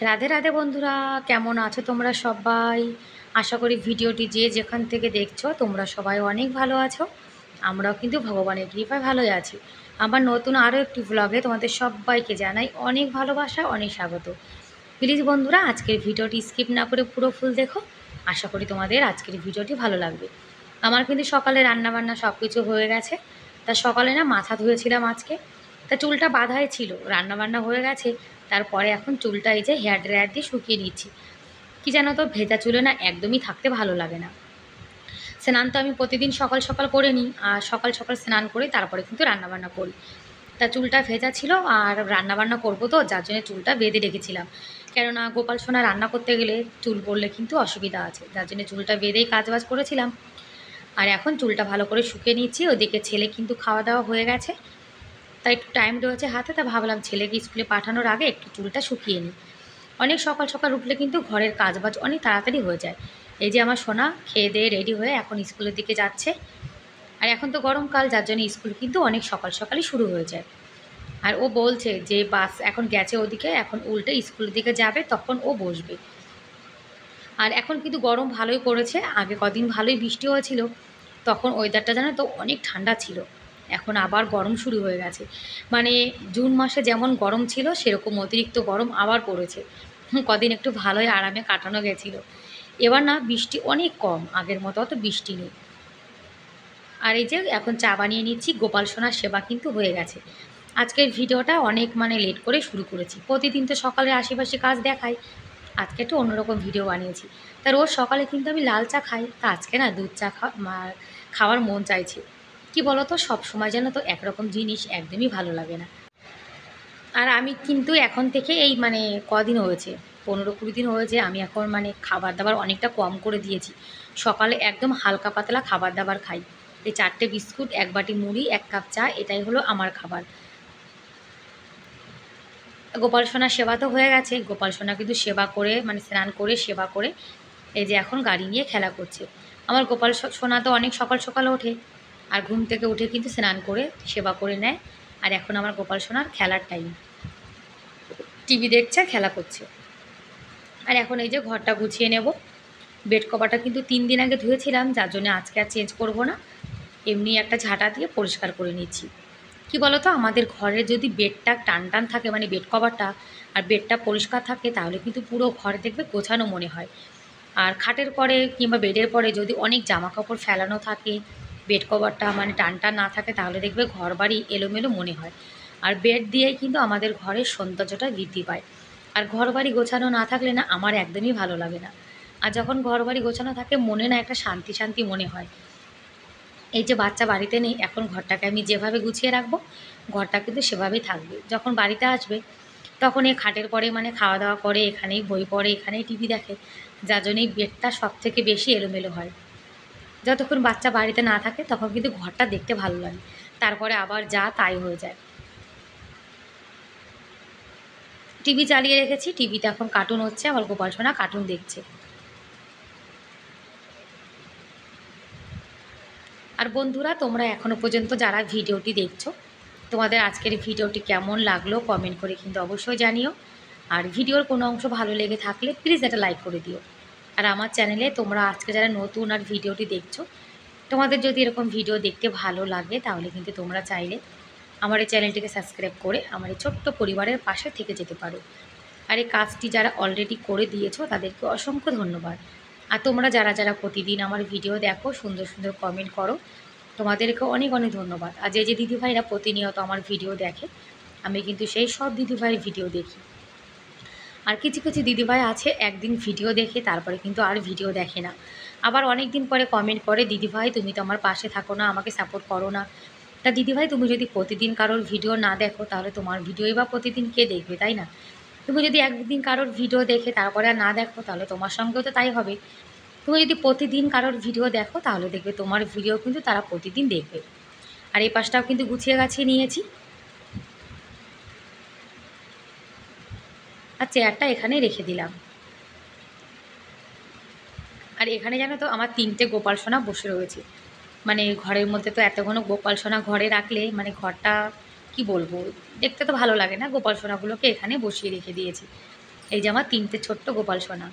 রাধে রাধে বন্ধুরা, কেমন আছো তোমরা সবাই? আশা করি ভিডিওটি যে যেখান থেকে দেখছো তোমরা সবাই অনেক ভালো আছো। আমরাও কিন্তু ভগবানের কৃপায় ভালোই আছি। আমার নতুন আরও একটি ভ্লগে তোমাদের সবাইকে জানাই অনেক ভালোবাসা, অনেক স্বাগত। প্লিজ বন্ধুরা, আজকের ভিডিওটি স্কিপ না করে পুরো ফুল দেখো। আশা করি তোমাদের আজকের ভিডিওটি ভালো লাগবে। আমার কিন্তু সকালে রান্নাবান্না সব কিছু হয়ে গেছে। তা সকালে না মাথা ধুয়েছিলাম আজকে। তা চুলটা বাঁধাই ছিল, রান্নাবান্না হয়ে গেছে। তারপরে এখন চুলটা এই যে হেয়ার ড্রায়ার দিয়ে শুকিয়ে নিচ্ছি। কি জানো তো, ভেজা চুলে না একদমই থাকতে ভালো লাগে না। স্নান তো আমি প্রতিদিন সকাল সকাল করে নিই, আর সকাল সকাল স্নান করে তারপরে কিন্তু রান্নাবান্না করি। তা চুলটা ভেজা ছিল আর রান্নাবান্না করবো তো, যার জন্য চুলটা বেঁধে রেখেছিলাম। কেননা গোপাল সোনা রান্না করতে গেলে চুল পড়লে কিন্তু অসুবিধা আছে, যার জন্য চুলটা বেঁধেই কাজবাজ করেছিলাম। আর এখন চুলটা ভালো করে শুকিয়ে নিচ্ছি। ওদিকে ছেলে কিন্তু খাওয়া দাওয়া হয়ে গেছে, তাই একটু টাইম রয়েছে হাতে, তা ভাবলাম ছেলেকে স্কুলে পাঠানোর আগে একটু চুলটা শুকিয়ে নিই। অনেক সকাল সকাল উঠলে কিন্তু ঘরের কাজবাজ অনেক তাড়াতাড়ি হয়ে যায়। এই যে আমার সোনা খেয়ে দিয়ে রেডি হয়ে এখন স্কুলের দিকে যাচ্ছে। আর এখন তো গরমকাল, যার জন্য স্কুল কিন্তু অনেক সকাল সকালই শুরু হয়ে যায়। আর ও বলছে যে বাস এখন গেছে ওদিকে, এখন উল্টে স্কুলের দিকে যাবে, তখন ও বসবে। আর এখন কিন্তু গরম ভালোই পড়েছে, আগে কদিন ভালোই বৃষ্টি হয়েছিল, তখন ওয়েদারটা জানো তো অনেক ঠান্ডা ছিল। এখন আবার গরম শুরু হয়ে গেছে। মানে জুন মাসে যেমন গরম ছিল সেরকম অতিরিক্ত গরম আবার পড়েছে। কদিন একটু ভালোই আরামে কাটানো গেছিলো। এবার না বৃষ্টি অনেক কম, আগের মতো অত বৃষ্টি নেই। আর এই যে এখন চা বানিয়ে নিচ্ছি, গোপাল সোনার সেবা কিন্তু হয়ে গেছে। আজকের ভিডিওটা অনেক লেট করে শুরু করেছি। প্রতিদিন তো সকালে আশেপাশে কাজ দেখাই, আজকে একটু অন্যরকম ভিডিও বানিয়েছি। তা রোজ সকালে কিন্তু আমি লাল চা খাই, তা আজকে না দুধ চা খাওয়ার মন চাইছে। কি বলো তো, সবসময় যেন তো একরকম জিনিস একদমই ভালো লাগে না। আর আমি কিন্তু এখন থেকে এই কদিন হয়েছে, 15-20 দিন হয়েছে, আমি এখন খাবার দাবার অনেকটা কম করে দিয়েছি। সকালে একদম হালকা পাতলা খাবার দাবার খাই। এই 4টে বিস্কুট, 1 বাটি মুড়ি, 1 কাপ চা, এটাই হলো আমার খাবার। গোপাল সোনার সেবা তো হয়ে গেছে। গোপাল সোনা কিন্তু সেবা করে স্নান করে সেবা করে এই যে এখন গাড়ি নিয়ে খেলা করছে। আমার গোপাল সোনা তো অনেক সকাল সকাল ওঠে, আর ঘুম থেকে উঠে কিন্তু স্নান করে সেবা করে নেয়। আর এখন আমার গোপাল সোনার খেলার টাইম, টিভি দেখছে, খেলা করছে। আর এখন এই যে ঘরটা গুছিয়ে নেব। বেড কভারটা কিন্তু 3 দিন আগে ধুয়েছিলাম, যার জন্য আজকে আর চেঞ্জ করব না, এমনি একটা ঝাঁটা দিয়ে পরিষ্কার করে নিচ্ছি। কি বলো তো, আমাদের ঘরে যদি বেডটা টান টান থাকে, বেড কভারটা আর বেডটা পরিষ্কার থাকে, তাহলে কিন্তু পুরো ঘর দেখবে গোছানো মনে হয়। আর খাটের পরে কিংবা বেডের পরে যদি অনেক জামা কাপড় ফেলানো থাকে, বেড কভারটা টান টান না থাকে, তাহলে দেখবে ঘর বাড়ি এলোমেলো মনে হয়। আর বেড দিয়েই কিন্তু আমাদের ঘরের সৌন্দর্যটা বৃদ্ধি পায়। আর ঘর বাড়ি গোছানো না থাকলে না আমার একদমই ভালো লাগে না। আর যখন ঘর বাড়ি গোছানো থাকে, মনে না একটা শান্তি শান্তি মনে হয়। এই যে বাচ্চা বাড়িতে নেই, এখন ঘরটাকে আমি যেভাবে গুছিয়ে রাখবো, ঘরটা কিন্তু সেভাবেই থাকবে। যখন বাড়িতে আসবে, তখন এই খাটের পরে খাওয়া দাওয়া করে, এখানেই বই পড়ে, এখানেই টিভি দেখে, যার জন্য এই বেডটা সবথেকে বেশি এলোমেলো হয়। যতক্ষণ বাচ্চা বাড়িতে না থাকে তখন কিন্তু ঘরটা দেখতে ভালো লাগে, তারপরে আবার যা তাই হয়ে যায়। টিভি চালিয়ে রেখেছি, টিভিতে এখন কার্টুন হচ্ছে, আমার গোপাল সোনা কার্টুন দেখছে। আর বন্ধুরা, তোমরা এখনও পর্যন্ত যারা ভিডিওটি দেখছো, তোমাদের আজকের ভিডিওটি কেমন লাগলো কমেন্ট করে কিন্তু অবশ্যই জানিও। আর ভিডিওর কোনো অংশ ভালো লেগে থাকলে প্লিজ একটা লাইক করে দিও। আর আমার চ্যানেলে তোমরা আজকে যারা নতুন আর ভিডিওটি দেখছো, তোমাদের যদি এরকম ভিডিও দেখতে ভালো লাগে, তাহলে কিন্তু তোমরা চাইলে আমার এই চ্যানেলটিকে সাবস্ক্রাইব করে আমার এই ছোট্ট পরিবারের পাশে থেকে যেতে পারো। আর এই কাজটি যারা অলরেডি করে দিয়েছো তাদেরকে অসংখ্য ধন্যবাদ। আর তোমরা যারা যারা প্রতিদিন আমার ভিডিও দেখো, সুন্দর সুন্দর কমেন্ট করো, তোমাদেরকে অনেক অনেক ধন্যবাদ। আর যে যে দিদিভাইরা প্রতিনিয়ত আমার ভিডিও দেখে, আমি কিন্তু সেই সব দিদিভাইয়ের ভিডিও দেখি। আর কিছু কিছু দিদিভাই আছে একদিন ভিডিও দেখে তারপরে কিন্তু আর ভিডিও দেখে না, আবার অনেক দিন পরে কমেন্ট করে, দিদিভাই তুমি তো আমার পাশে থাকো না, আমাকে সাপোর্ট করো না। তা দিদিভাই, তুমি যদি প্রতিদিন কারোর ভিডিও না দেখো, তাহলে তোমার ভিডিওই বা প্রতিদিন কে দেখবে, তাই না? তুমি যদি একদিন কারোর ভিডিও দেখে তারপরে আর না দেখো, তাহলে তোমার সঙ্গেও তো তাই হবে। তুমি যদি প্রতিদিন কারোর ভিডিও দেখো, তাহলে দেখবে তোমার ভিডিও কিন্তু তারা প্রতিদিন দেখবে। আর এই পাশটাও কিন্তু গুছিয়ে গাছিয়ে নিয়েছি। আর চেয়ারটা এখানে রেখে দিলাম। আর এখানে জানো তো আমার 3টে গোপাল সোনা বসে রয়েছে। ঘরের মধ্যে তো এতগুলো গোপাল সোনা ঘরে রাখলে ঘরটা কি বলবো, দেখতে তো ভালো লাগে না। গোপাল সোনাগুলোকে এখানে বসিয়ে রেখে দিয়েছি। এই যে আমার 3টে ছোট্ট গোপাল সোনা।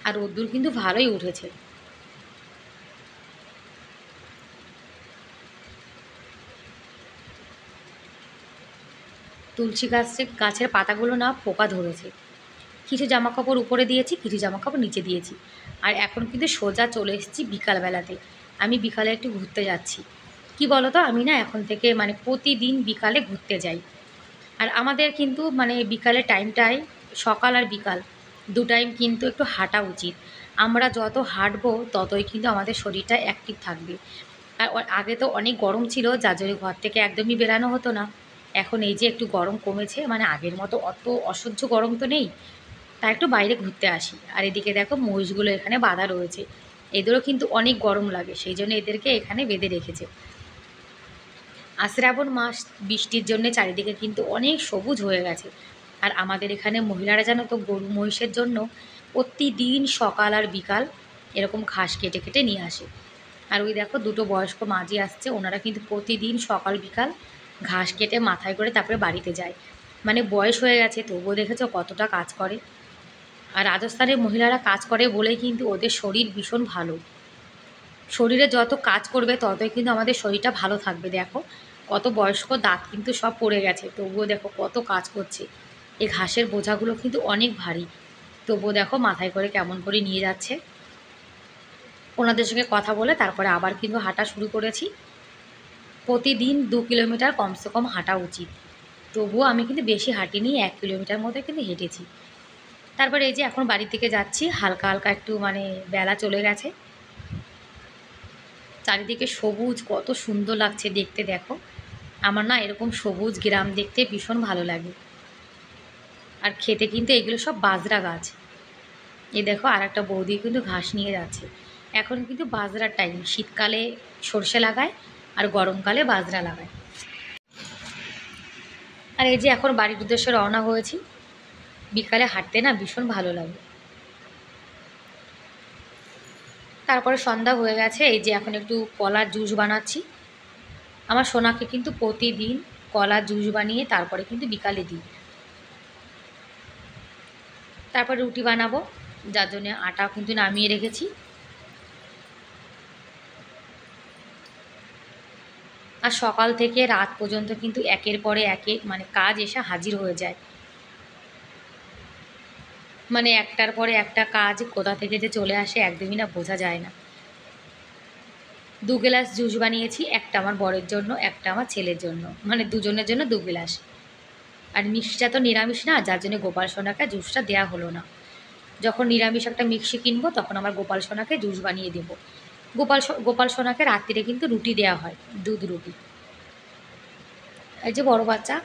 আর রোদ্দুর কিন্তু ভালোই উঠেছে। তুলসী গাছের পাতাগুলো না পোকা ধরেছে। কিছু জামাকাপড় উপরে দিয়েছি, কিছু জামাকাপড় নিচে দিয়েছি। আর এখন কিন্তু সোজা চলে এসেছি বিকালবেলাতে। আমি বিকালে একটু ঘুরতে যাচ্ছি। কি বলো তো, আমি না এখন থেকে মানে প্রতিদিন বিকালে ঘুরতে যাই। আর আমাদের কিন্তু মানে বিকালের টাইমটায়, সকাল আর বিকাল দু টাইম কিন্তু একটু হাঁটা উচিত। আমরা যত হাঁটবো ততই কিন্তু আমাদের শরীরটা অ্যাক্টিভ থাকবে। আর আগে তো অনেক গরম ছিল, যার জন্য ঘর থেকে একদমই বেরানো হতো না। এখন এই যে একটু গরম কমেছে, মানে আগের মতো অত অসহ্য গরম তো নেই, তাই একটু বাইরে ঘুরতে আসি। আর এদিকে দেখো মহিষগুলো এখানে বাঁধা রয়েছে। এদেরও কিন্তু অনেক গরম লাগে, সেই জন্য এদেরকে এখানে বেঁধে রেখেছে। আর শ্রাবণ মাস, বৃষ্টির জন্য চারিদিকে কিন্তু অনেক সবুজ হয়ে গেছে। আর আমাদের এখানে মহিলারা জানো তো গরু মহিষের জন্য প্রতিদিন সকাল আর বিকাল এরকম ঘাস কেটে কেটে নিয়ে আসে। আর ওই দেখো দুটো বয়স্ক মাঝি আসছে, ওনারা কিন্তু প্রতিদিন সকাল বিকাল ঘাস কেটে মাথায় করে তারপরে বাড়িতে যায়। মানে বয়স হয়ে গেছে তবুও দেখেছো কতটা কাজ করে। আর রাজস্থানের মহিলারা কাজ করে বলেই কিন্তু ওদের শরীর ভীষণ ভালো। শরীরে যত কাজ করবে ততই কিন্তু আমাদের শরীরটা ভালো থাকবে। দেখো কত বয়স্ক, দাঁত কিন্তু সব পড়ে গেছে, তবুও দেখো কত কাজ করছে। এই ঘাসের বোঝাগুলো কিন্তু অনেক ভারী, তবুও দেখো মাথায় করে কেমন করে নিয়ে যাচ্ছে। ওনাদের সঙ্গে কথা বলে তারপরে আবার কিন্তু হাঁটা শুরু করেছি। প্রতিদিন 2 কিলোমিটার কমসে কম হাঁটা উচিত। তবুও আমি কিন্তু বেশি হাঁটিনি, 1 কিলোমিটার মতো কিন্তু হেঁটেছি। তারপরে এই যে এখন বাড়ি থেকে যাচ্ছি, হালকা হালকা একটু মানে বেলা চলে গেছে। চারিদিকে সবুজ, কত সুন্দর লাগছে দেখতে দেখো। আমার না এরকম সবুজ গ্রাম দেখতে ভীষণ ভালো লাগে। আর খেতে কিন্তু এগুলো সব বাজরা গাছ। এই দেখো আর একটা বৌদি কিন্তু ঘাস নিয়ে যাচ্ছে। এখন কিন্তু বাজরার টাইম, শীতকালে সর্ষে লাগায় আর গরমকালে বাজরা লাগায়। আর এই যে এখন বাড়ির উদ্দেশ্যে রওনা হয়েছি। বিকালে হাঁটতে না ভীষণ ভালো লাগে। তারপরে সন্ধ্যা হয়ে গেছে, এই যে এখন একটু কলার জুস বানাচ্ছি। আমার সোনাকে কিন্তু প্রতিদিন কলার জুস বানিয়ে তারপরে কিন্তু বিকালে দিই। তারপর রুটি বানাবো, যার জন্য আটা কিন্তু নামিয়ে রেখেছি। আর সকাল থেকে রাত পর্যন্ত কিন্তু একের পরে একে মানে কাজ এসে হাজির হয়ে যায়। মানে একটার পরে একটা কাজ কোথা থেকে যে চলে আসে একদমই না বোঝা যায় না। 2 গ্লাস জুস বানিয়েছি, একটা আমার বরের জন্য, একটা আমার ছেলের জন্য, মানে দুজনের জন্য 2 গ্লাস। আর মিষ্টিটা তো নিরামিষ না, যার জন্য গোপাল সোনাকে জুসটা দেওয়া হলো না। যখন নিরামিষ একটা মিক্সি কিনবো তখন আমার গোপাল সোনাকে জুস বানিয়ে দেবো। গোপাল সোনাকে রাত্রিরে কিন্তু রুটি দেওয়া হয়, দুধ রুটি। এই যে বড় বাচ্চা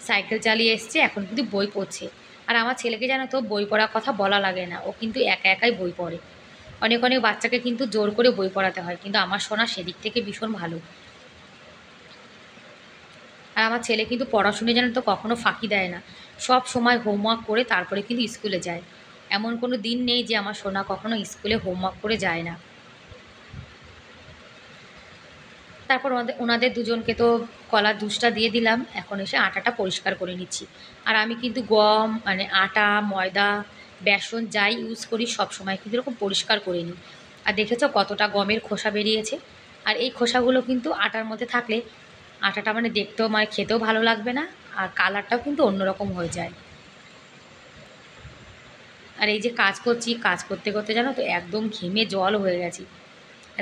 সাইকেল চালিয়ে এসছে, এখন কিন্তু বই পড়ছে। আর আমার ছেলেকে জানো তো বই পড়ার কথা বলা লাগে না, ও কিন্তু একা একাই বই পড়ে। অনেক অনেক বাচ্চাকে কিন্তু জোর করে বই পড়াতে হয়, কিন্তু আমার সোনা সেদিক থেকে ভীষণ ভালো। আর আমার ছেলে কিন্তু পড়াশুনো জানো তো কখনো ফাঁকি দেয় না, সব সময় হোমওয়ার্ক করে তারপরে কিন্তু স্কুলে যায়। এমন কোনো দিন নেই যে আমার সোনা কখনো স্কুলে হোমওয়ার্ক করে যায় না। তারপর ওনাদের দুজনকে তো কলার জুসটা দিয়ে দিলাম, এখন এসে আটাটা পরিষ্কার করে নিচ্ছি। আর আমি কিন্তু গম মানে আটা, ময়দা, বেসন যাই ইউজ করি সব সময় কিন্তু এরকম পরিষ্কার করে নিই। আর দেখেছো কতটা গমের খোসা বেরিয়েছে। আর এই খোসাগুলো কিন্তু আটার মধ্যে থাকলে আটাটা মানে দেখতেও মানে খেতেও ভালো লাগবে না, আর কালারটাও কিন্তু অন্যরকম হয়ে যায়। আর এই যে কাজ করছি, কাজ করতে করতে জানো তো একদম ঘেমে জল হয়ে গেছি।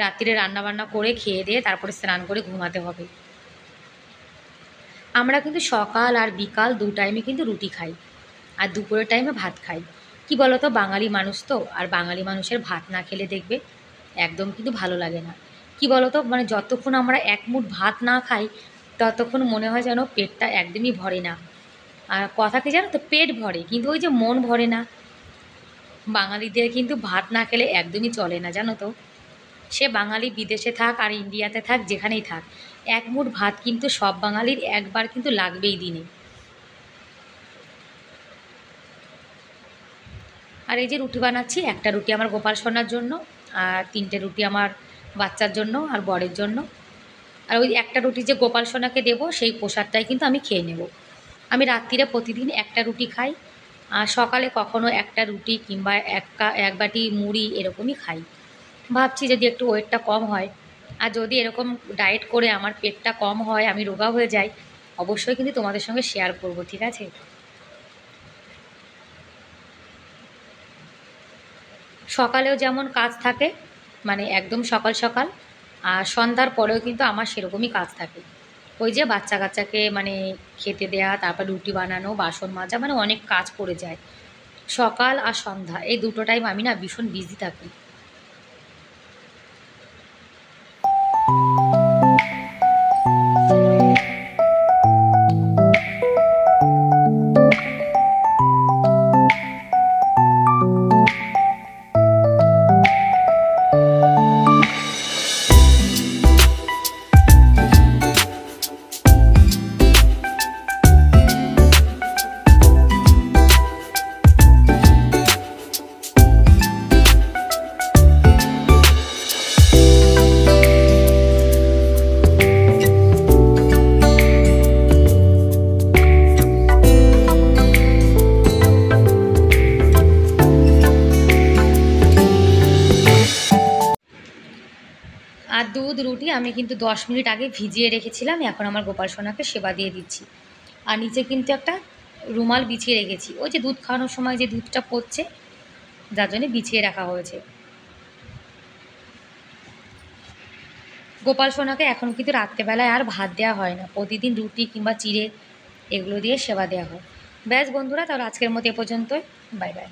রাত্রিরে রান্নাবান্না করে খেয়ে দিয়ে তারপরে স্নান করে ঘুমাতে হবে। আমরা কিন্তু সকাল আর বিকাল দু টাইমে কিন্তু রুটি খাই, আর দুপুরের টাইমে ভাত খাই। কি বলো তো, বাঙালি মানুষ তো, আর বাঙালি মানুষের ভাত না খেলে দেখবে একদম কিন্তু ভালো লাগে না। কি বলো তো, মানে যতক্ষণ আমরা এক মুঠ ভাত না খাই ততক্ষণ মনে হয় যেন পেটটা একদমই ভরে না। আর কথা কি জানো তো, পেট ভরে কিন্তু ওই যে মন ভরে না। বাঙালিদের কিন্তু ভাত না খেলে একদমই চলে না জানো তো। সে বাঙালি বিদেশে থাক আর ইন্ডিয়াতে থাক, যেখানেই থাক, এক মুঠ ভাত কিন্তু সব বাঙালির একবার কিন্তু লাগবেই দিনে। আর এই যে রুটি বানাচ্ছি, একটা রুটি আমার গোপাল সোনার জন্য, আর 3টে রুটি আমার বাচ্চার জন্য আর বরের জন্য। আর ওই একটা রুটি যে গোপাল সোনাকে দেবো সেই প্রসাদটাই কিন্তু আমি খেয়ে নেব। আমি রাত্রিরে প্রতিদিন একটা রুটি খাই, আর সকালে কখনো একটা রুটি কিংবা এক বাটি মুড়ি এরকমই খাই। ভাবছি যদি একটু ওয়েটটা কম হয়, আর যদি এরকম ডায়েট করে আমার পেটটা কম হয়, আমি রোগা হয়ে যাই, অবশ্যই কিন্তু তোমাদের সঙ্গে শেয়ার করব, ঠিক আছে? সকালেও যেমন কাজ থাকে, মানে একদম সকাল সকাল, আর সন্ধ্যার পরেও কিন্তু আমার সেরকমই কাজ থাকে। ওই যে বাচ্চা কাচ্চাকে মানে খেতে দেয়া, তারপর রুটি বানানো, বাসন মাজা, মানে অনেক কাজ পড়ে যায়। সকাল আর সন্ধ্যা এই দুটো টাইম আমি না ভীষণ বিজি থাকি। আর দুধ রুটি আমি কিন্তু 10 মিনিট আগে ভিজিয়ে রেখেছিলাম, এখন আমার গোপাল সোনাকে সেবা দিয়ে দিচ্ছি। আর নিচে কিন্তু একটা রুমাল বিছিয়ে রেখেছি, ওই যে দুধ খাওয়ানোর সময় যে দুধটা পড়ছে, যার জন্যে বিছিয়ে রাখা হয়েছে। গোপাল সোনাকে এখন কিন্তু রাত্রেবেলায় আর ভাত দেওয়া হয় না, প্রতিদিন রুটি কিংবা চিড়ে এগুলো দিয়ে সেবা দেওয়া হয়। ব্যাস বন্ধুরা, তাহলে আজকের মতো এ পর্যন্তই। Bye bye.